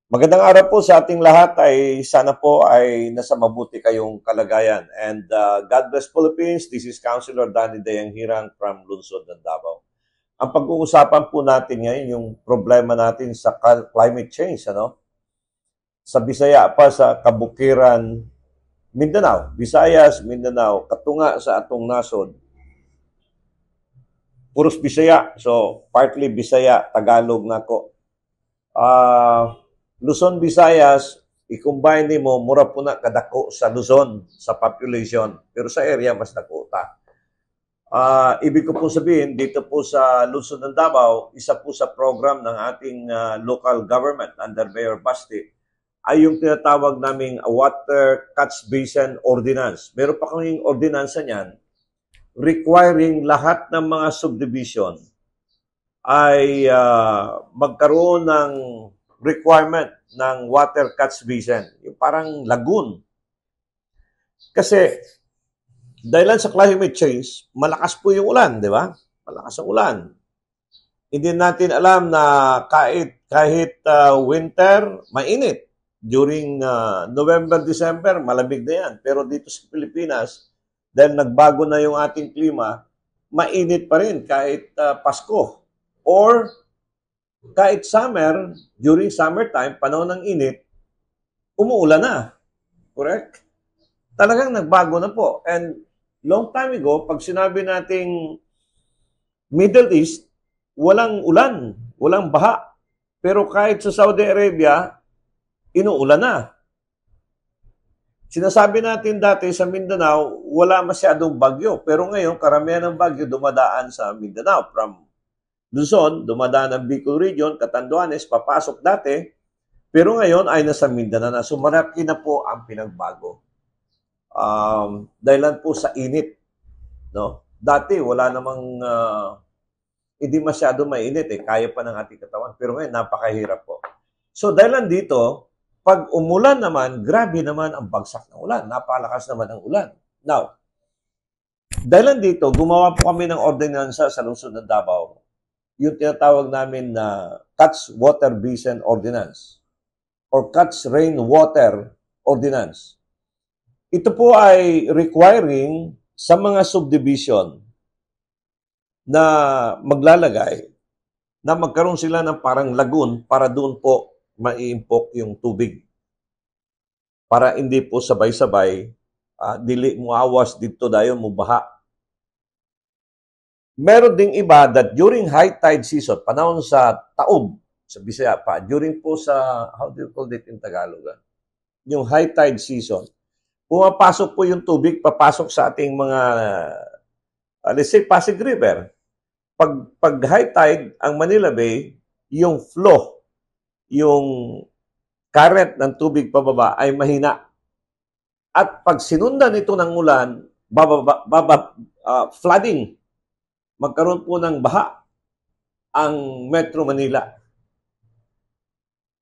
Magandang araw po sa ating lahat ay sana po ay nasa mabuti kayong kalagayan. And God bless Philippines. This is Councilor Danny Dayang Hirang from Lungsod ng Davao. Ang pag-uusapan po natin ngayon yung problema natin sa climate change, ano? Sa Bisaya pa sa kabukiran Mindanao, Visayas, Mindanao, katunga sa atong nasod. Puros Bisaya, so partly Bisaya, Tagalog nako. Luzon, Visayas, i-combine mo, mura po na kadako sa Luzon, sa population. Pero sa area, mas dako ta. Ibig ko po sabihin, dito po sa Luzon ng Davao, isa po sa program ng ating local government under Mayor Basti, ay yung tinatawag naming Water Catch Basin Ordinance. Meron pa kaming ordinansa niyan, requiring lahat ng mga subdivision ay magkaroon ng requirement ng water catch basin. Yung parang lagoon. Kasi, dahil sa climate change, malakas po yung ulan, di ba? Malakas ang ulan. Hindi natin alam na kahit winter, mainit. During November, December, malamig na yan. Pero dito sa Pilipinas, dahil nagbago na yung ating klima, mainit pa rin kahit Pasko. Or kahit summer, during summertime, panahon ng init, umuulan na. Correct? Talagang nagbago na po. And long time ago, pag sinabi nating Middle East, walang ulan, walang baha. Pero kahit sa Saudi Arabia, inuulan na. Sinasabi natin dati sa Mindanao, wala masyadong bagyo. Pero ngayon, karamihan ng bagyo dumadaan sa Mindanao from Luzon, dumadaan ang Bicol Region, Catanduanes, papasok dati, pero ngayon ay nasa Mindanao na. So marami na po ang pinagbago. Dahilan po sa init. No? Dati wala namang, hindi masyado mainit kaya pa ng ating katawan. Pero ngayon napakahirap po. So dahilan dito, pag umulan naman, grabe naman ang bagsak ng ulan. Napakalakas naman ang ulan. Now, dahilan dito, gumawa po kami ng ordinansa sa Lungsod ng Davao, yung tinatawag namin na Catch Water Basin Ordinance or Catch Rainwater Ordinance. Ito po ay requiring sa mga subdivision na maglalagay na magkaroon sila ng parang lagoon para doon po maiimpok yung tubig. Para hindi po sabay-sabay, dili mo awas dito dayon mo baha. Meron ding iba that during high tide season, panahon sa taob, sa Bisaya pa, during po sa, how do you call it in Tagalog? Yung high tide season, pumapasok po yung tubig, papasok sa ating mga, let's say, Pasig River. Pag high tide, ang Manila Bay, yung flow, yung current ng tubig pababa ay mahina. At pag sinundan ito ng ulan, flooding, magkaroon po ng baha ang Metro Manila.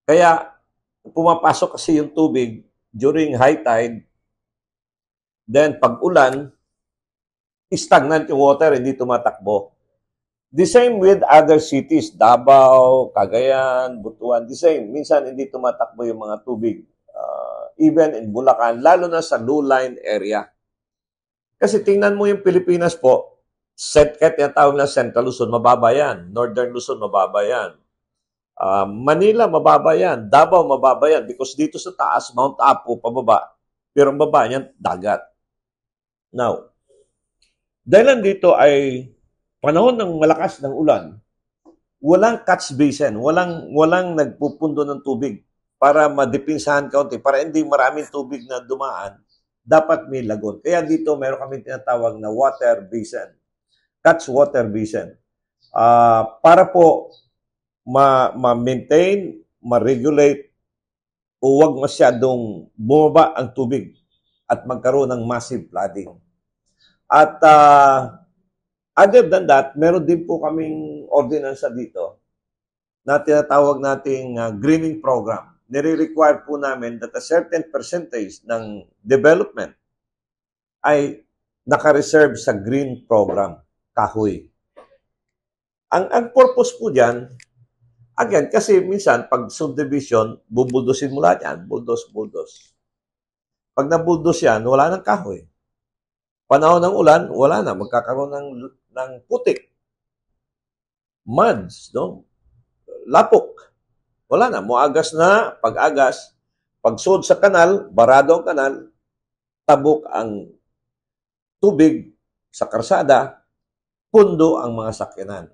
Kaya pumapasok kasi yung tubig during high tide, then pag ulan, stagnant yung water, hindi tumatakbo. The same with other cities, Davao, Cagayan, Butuan, the same. Minsan hindi tumatakbo yung mga tubig. Even in Bulacan, lalo na sa low-lying area. Kasi tingnan mo yung Pilipinas po, kahit tinatawag na Central Luzon, mababa yan. Northern Luzon, mababa yan. Manila, mababa yan. Davao, mababa yan. Because dito sa taas, Mount Apo, pababa. Pero ang baba niyan, dagat. Now, dahil dito ay panahon ng malakas ng ulan, walang catch basin, walang nagpupundo ng tubig para madipinsahan kaunti, para hindi maraming tubig na dumaan, dapat may lagon. Kaya dito meron kami tinatawag na water basin. Catch water basin. Para po ma-maintain, ma-regulate, o huwag masyadong bumaba ang tubig at magkaroon ng massive flooding. At other than that, meron din po kaming ordinansa dito na tinatawag nating greening program. Nire-require po namin that a certain percentage ng development ay naka-reserve sa green program, kahoy. Ang purpose po dyan Again, kasi minsan, pag subdivision, bubuldosin mo lahat yan. Buldos. Pag nabuldos yan, wala nang kahoy. Panahon ng ulan, wala na. Magkakaroon ng putik. Muds, no? Lapok. Wala na. Muagas na, pag-agas. Pagsud sa kanal, barado ang kanal, tabok ang tubig sa karsada, pundo ang mga sakyanan.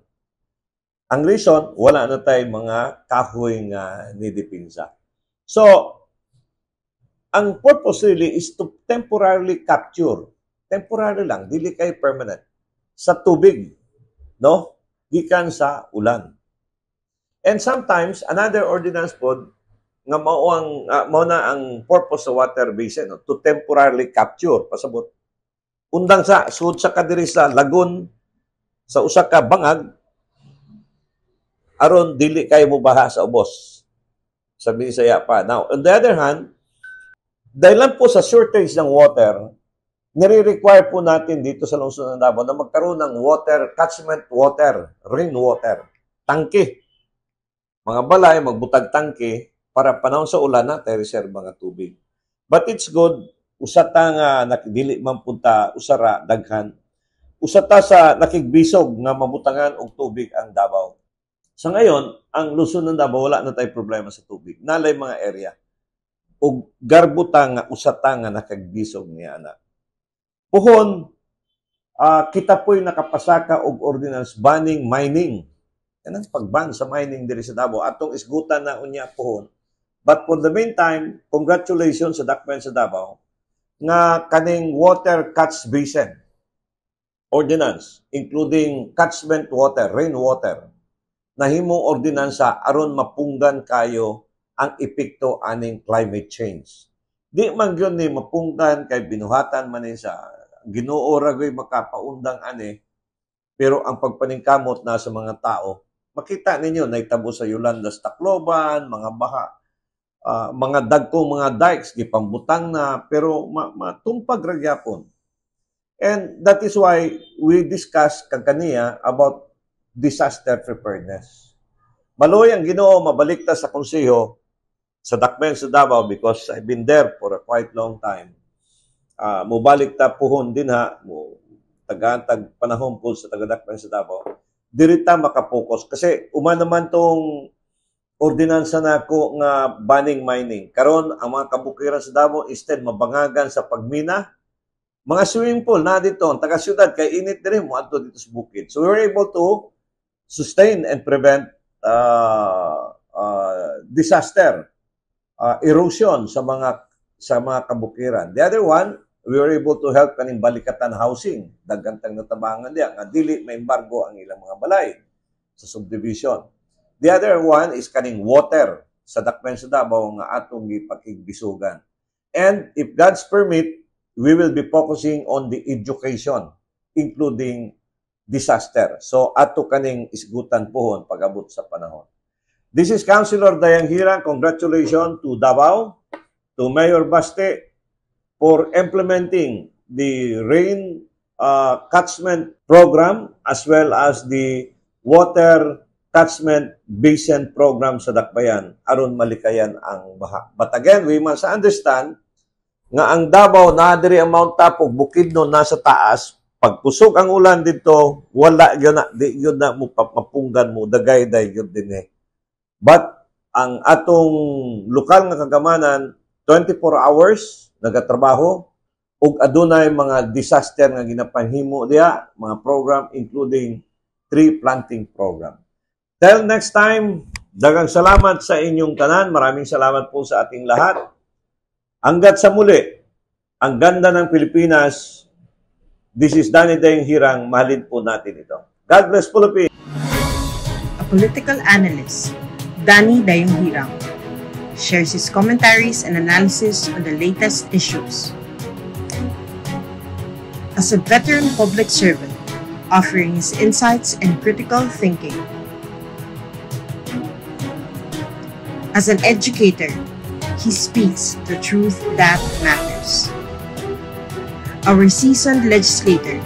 Ang reason, wala na tayong mga kahoy nga nidipinsa. So, ang purpose really is to temporarily capture. Temporary lang, dili kay permanent. Sa tubig, no? Gikan sa ulan. And sometimes, another ordinance po, nga mao na ang purpose sa water basin, no? To temporarily capture. Pasabot. Undang sa, sud sa kadiri sa lagun, sa usa ka bangag, aron dili kayo mo baha sa ubos. Sabi ni Saya pa. Now, on the other hand, dahil lang po sa shortage ng water, nire-require po natin dito sa lungsod ng Davao na magkaroon ng water, catchment water, rainwater, tangke. Mga balay, magbutag tangke para panahon sa ulan na tayo reserve mga tubig. But it's good, usata nga nakidili man punta, usara, daghan. Usata sa nakigbisog nga mabutangan og tubig ang Davao. Sa ngayon, ang lungsod ng Davao, wala na tayo problema sa tubig. Nalay mga area. O garbuta nga, usata nga nakagbisog niya anak. Puhon, kita po'y nakapasaka og ordinance banning mining. Yan ang pagban sa mining diri sa Davao. Atong isgutan na unya puhon. But for the meantime, congratulations sa Dakbayan sa Davao nga kaning water catch basin ordinance, including catchment water, rainwater, na himong ordinansa aron mapunggan kayo ang epekto aning climate change. Di man yun ni mapunggan kay binuhatan man ni sa Ginoo ra gay makapaundang ani, pero ang pagpaningkamot na sa mga tao, makita ninyo naitabo sa Yolandas, Tacloban, mga baha, mga dagkong mga dikes gipambutang na pero matumpag ra gyapon. And that is why we discuss kaniya about disaster preparedness. Maloy ang Ginoo mabalikta sa konseho sa Dakbayan sa Davao because I've been there for a quite long time. Mubalik ta puhon din ha, tagantag panahon po sa taga-Dakbayan sa Davao. Dirita makapokus kasi uma naman tong ordinansa nako nga banning mining. Karon ang mga kabukiran sa Davao instead mabangagan sa pagmina, mga swimming pool na dito, ang taga-syudad kay init din mo adto dito sa bukid. So we were able to sustain and prevent disaster, erosion sa mga kabukiran. The other one, we were able to help kaning balikatan housing, dagantang natabangan diya nga dili may embargo ang ilang mga balay sa subdivision. The other one is kaning water sa Dakbayan sa Davao nga atong gipakigbisugan. And if God's permit, we will be focusing on the education, including disaster. So ato kaning isgutan pohon pag-abot sa panahon. This is Councilor Dayang Hirang. Congratulations to Davao, to Mayor Baste for implementing the rain catchment program as well as the water catchment basin program sa Dakbayan aron malikayan ang baha. But again, we must understand nga ang Davao na diri ang Mount Tapog, Bukidnon nasa taas, pagkusog ang ulan dito, wala yun na, di yun na mo mapunggan mo, dagay-day yun din eh. But ang atong lokal nga kagamanan, 24 hours nagatrabaho ug adunay mga disaster nga ginapanhimo diya, mga program including tree planting program. Till next time, daghang salamat sa inyong tanan. Maraming salamat po sa ating lahat. Hanggat sa muli, ang ganda ng Pilipinas. This is Danny Dayang Hirang. Mahalin po natin ito. God bless Philippines. A political analyst, Danny Dayang Hirang, shares his commentaries and analysis on the latest issues. As a veteran public servant, offering his insights and critical thinking. As an educator, he speaks the truth that matters. Our seasoned legislator,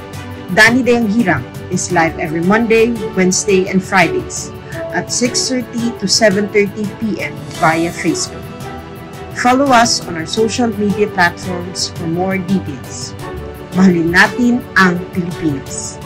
Danny Dayang Hirang, is live every Monday, Wednesday, and Fridays at 6:30 to 7:30 p.m. via Facebook. Follow us on our social media platforms for more details. Mahalin natin ang Pilipinas.